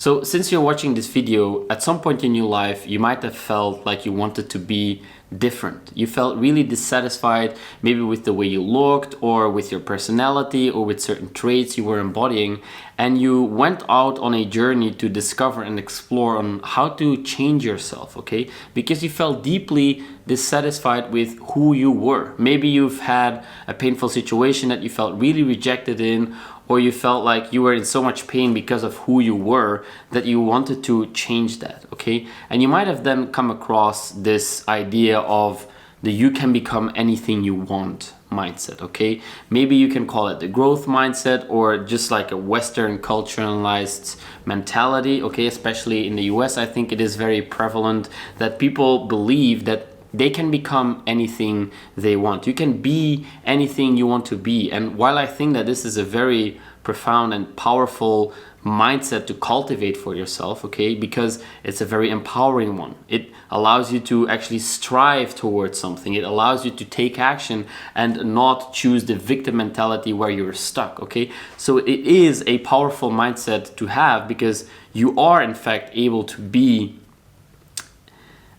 So since you're watching this video, at some point in your life, you might have felt like you wanted to be different. You felt really dissatisfied, maybe with the way you looked or with your personality or with certain traits you were embodying. And you went out on a journey to discover and explore on how to change yourself, okay? Because you felt deeply dissatisfied with who you were. Maybe you've had a painful situation that you felt really rejected in, or you felt like you were in so much pain because of who you were that you wanted to change that, okay? And you might have then come across this idea of the you can become anything you want mindset, okay? Maybe you can call it the growth mindset or just like a Western culturalized mentality, okay? Especially in the US, I think it is very prevalent that people believe that they can become anything they want. You can be anything you want to be. And while I think that this is a very profound and powerful mindset to cultivate for yourself, okay, because it's a very empowering one. It allows you to actually strive towards something. It allows you to take action and not choose the victim mentality where you're stuck, okay? So it is a powerful mindset to have because you are in fact able to be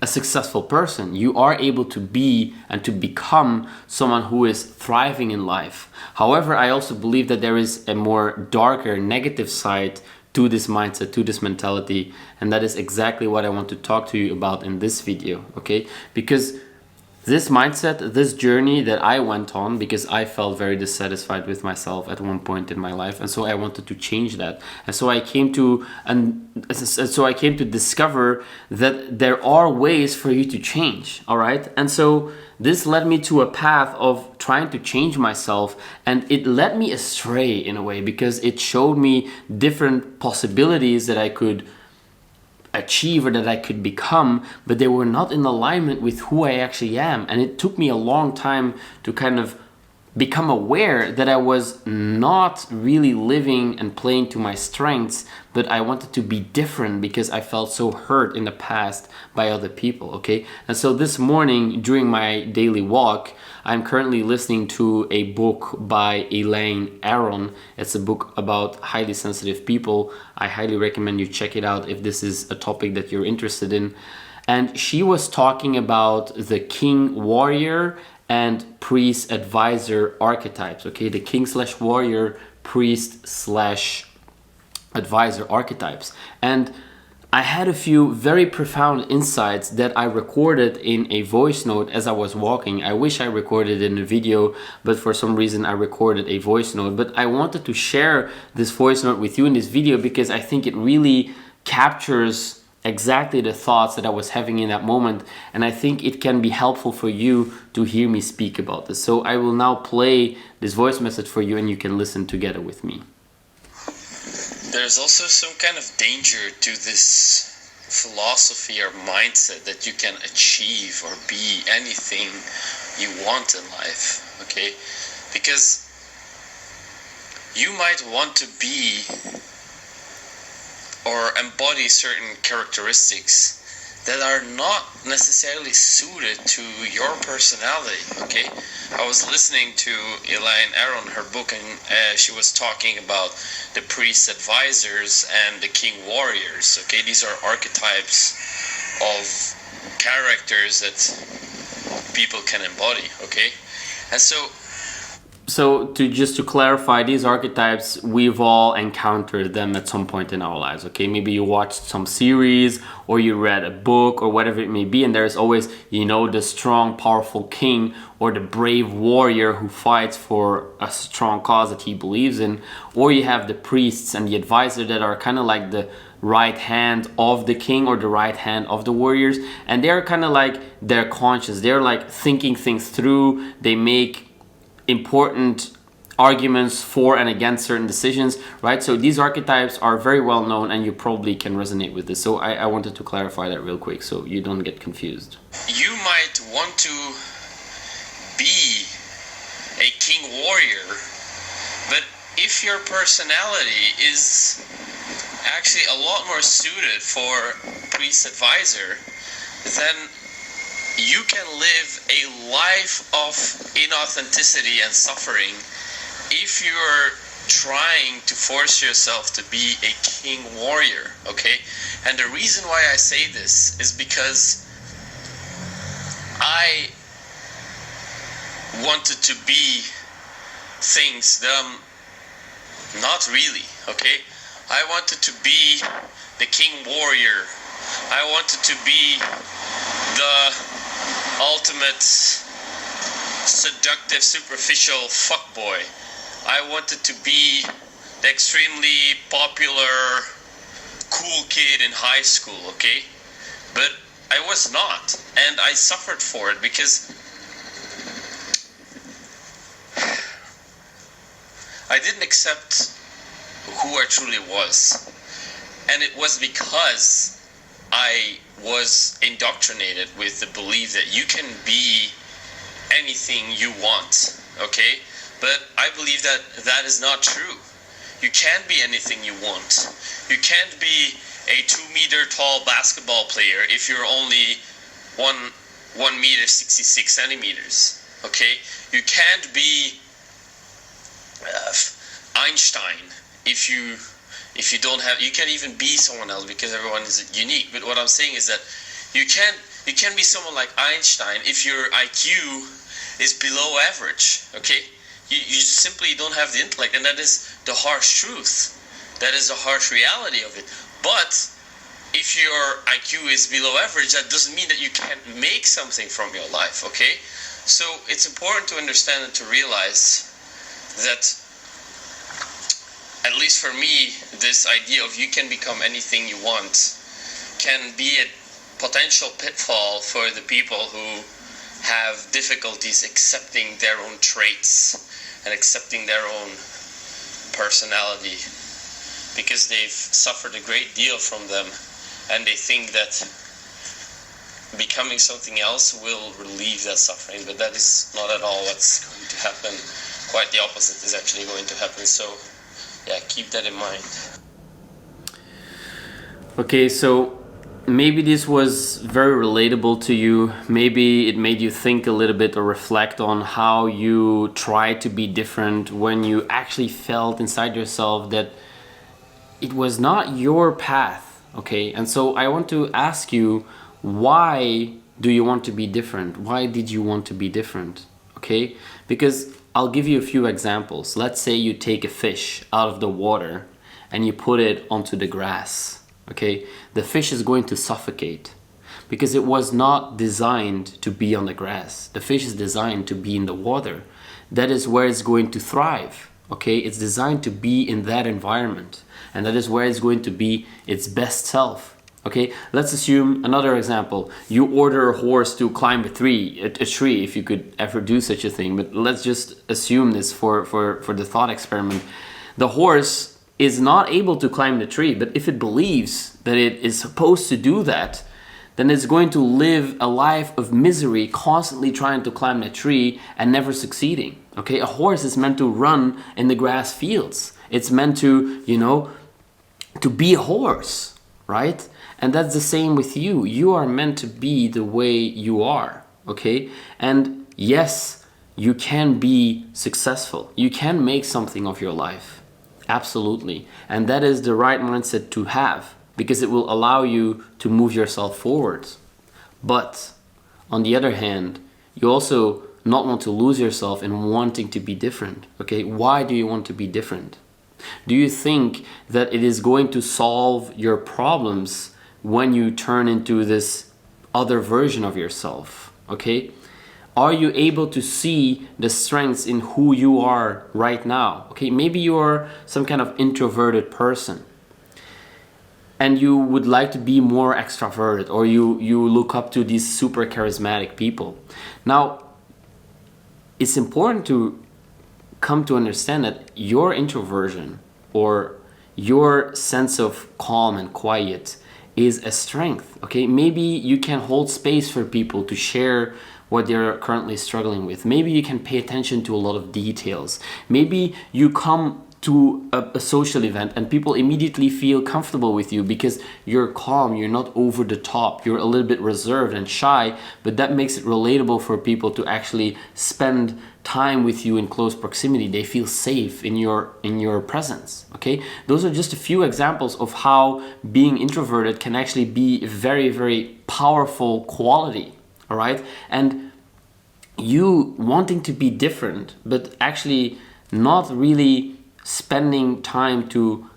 a successful person. You are able to be and to become someone who is thriving in life. However, I also believe that there is a more darker, negative side to this mindset, to this mentality, and that is exactly what I want to talk to you about in this video, okay? Because this mindset, this journey that I went on, because I felt very dissatisfied with myself at one point in my life, and so I wanted to change that. And so I came to discover that there are ways for you to change, all right? And so this led me to a path of trying to change myself, and it led me astray in a way because it showed me different possibilities that I could achieve or that I could become, but they were not in alignment with who I actually am. And it took me a long time to kind of become aware that I was not really living and playing to my strengths, but I wanted to be different because I felt so hurt in the past by other people, okay? And so this morning during my daily walk, I'm currently listening to a book by Elaine Aron. It's a book about highly sensitive people. I highly recommend you check it out if this is a topic that you're interested in. And she was talking about the king warrior and priest advisor archetypes, okay? The king slash warrior, priest slash advisor archetypes. And I had a few very profound insights that I recorded in a voice note as I was walking. I wish I recorded it in a video, but for some reason I recorded a voice note. But I wanted to share this voice note with you in this video because I think it really captures exactly the thoughts that I was having in that moment, and I think it can be helpful for you to hear me speak about this. So I will now play this voice message for you and you can listen together with me. There's also some kind of danger to this philosophy or mindset that you can achieve or be anything you want in life, okay? Because you might want to be or embody certain characteristics that are not necessarily suited to your personality, okay? I was listening to Elaine Aron, her book, and she was talking about the priest advisors and the king warriors, okay? These are archetypes of characters that people can embody, okay? And So to clarify, these archetypes, we've all encountered them at some point in our lives, okay? Maybe you watched some series or you read a book or whatever it may be, and there's always, you know, the strong, powerful king or the brave warrior who fights for a strong cause that he believes in, or you have the priests and the advisor that are kind of like the right hand of the king or the right hand of the warriors, and they're kind of like, they're conscious, they're like thinking things through, they make important arguments for and against certain decisions, right? So these archetypes are very well known and you probably can resonate with this. So I wanted to clarify that real quick so you don't get confused. you might want to be a king warrior, but if your personality is actually a lot more suited for priest advisor, then you can live a life of inauthenticity and suffering if you're trying to force yourself to be a king warrior, okay? And the reason why I say this is because I wanted to be things that I'm not really, okay? I wanted to be the king warrior. I wanted to be the ultimate seductive, superficial fuckboy. I wanted to be the extremely popular, cool kid in high school, okay? But I was not, and I suffered for it because I didn't accept who I truly was. And it was because I was indoctrinated with the belief that you can be anything you want, okay? But I believe that that is not true. You can't be anything you want. You can't be a 2-meter tall basketball player if you're only 1 meter 66 centimeters, okay? You can't be Einstein if you don't have, you can't even be someone else because everyone is unique. But what I'm saying is that you can't be someone like Einstein if your IQ is below average, okay? You simply don't have the intellect, and that is the harsh truth. That is the harsh reality of it. But if your IQ is below average, that doesn't mean that you can't make something from your life, okay? So it's important to understand and to realize that, at least for me, this idea of you can become anything you want can be a potential pitfall for the people who have difficulties accepting their own traits and accepting their own personality, because they've suffered a great deal from them and they think that becoming something else will relieve that suffering, but that is not at all what's going to happen. Quite the opposite is actually going to happen. So yeah, keep that in mind. Okay, so maybe this was very relatable to you. Maybe it made you think a little bit or reflect on how you tried to be different when you actually felt inside yourself that it was not your path, okay? And so I want to ask you, why do you want to be different? Why did you want to be different, okay? Because I'll give you a few examples. Let's say you take a fish out of the water and you put it onto the grass. Okay, the fish is going to suffocate because it was not designed to be on the grass. The fish is designed to be in the water. That is where it's going to thrive. Okay, it's designed to be in that environment, and that is where it's going to be its best self. Okay, let's assume another example. You order a horse to climb a tree, if you could ever do such a thing. But let's just assume this for the thought experiment. The horse is not able to climb the tree, but if it believes that it is supposed to do that, then it's going to live a life of misery, constantly trying to climb the tree and never succeeding. Okay, a horse is meant to run in the grass fields. It's meant to, to be a horse, right? And that's the same with you. You are meant to be the way you are, okay? And yes, you can be successful. You can make something of your life. Absolutely. And that is the right mindset to have, because it will allow you to move yourself forward. But on the other hand, you also not want to lose yourself in wanting to be different. Okay, why do you want to be different? Do you think that it is going to solve your problems when you turn into this other version of yourself? Okay? Are you able to see the strengths in who you are right now? Okay, maybe you are some kind of introverted person and you would like to be more extroverted, or you look up to these super charismatic people. Now, it's important to come to understand that your introversion or your sense of calm and quiet is a strength, okay? Maybe you can hold space for people to share what they're currently struggling with. Maybe you can pay attention to a lot of details. Maybe you come to a social event and people immediately feel comfortable with you because you're calm, you're not over the top, you're a little bit reserved and shy, but that makes it relatable for people to actually spend time with you in close proximity. They feel safe in your presence. Okay, those are just a few examples of how being introverted can actually be a very, very powerful quality. All right, and you wanting to be different, but actually not really spending time to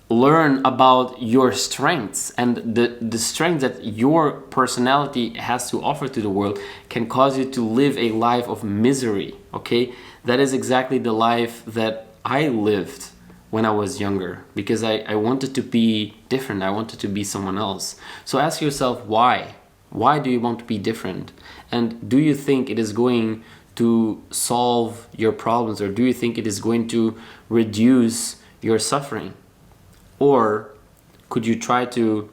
learn about your strengths and the strength that your personality has to offer to the world can cause you to live a life of misery. Okay, that is exactly the life that I lived when I was younger, because I wanted to be different. I wanted to be someone else. So ask yourself, why do you want to be different? And do you think it is going to solve your problems, or do you think it is going to reduce your suffering? Or could you try to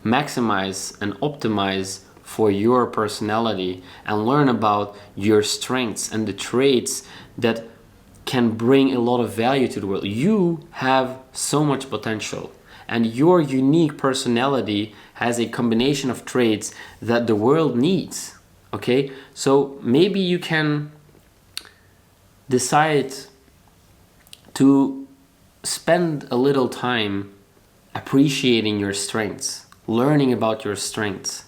maximize and optimize for your personality and learn about your strengths and the traits that can bring a lot of value to the world? You have so much potential, and your unique personality has a combination of traits that the world needs. Okay, so maybe you can decide to spend a little time appreciating your strengths, learning about your strengths,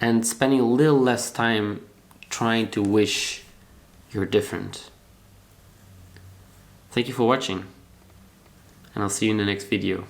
and spending a little less time trying to wish you're different. Thank you for watching, and I'll see you in the next video.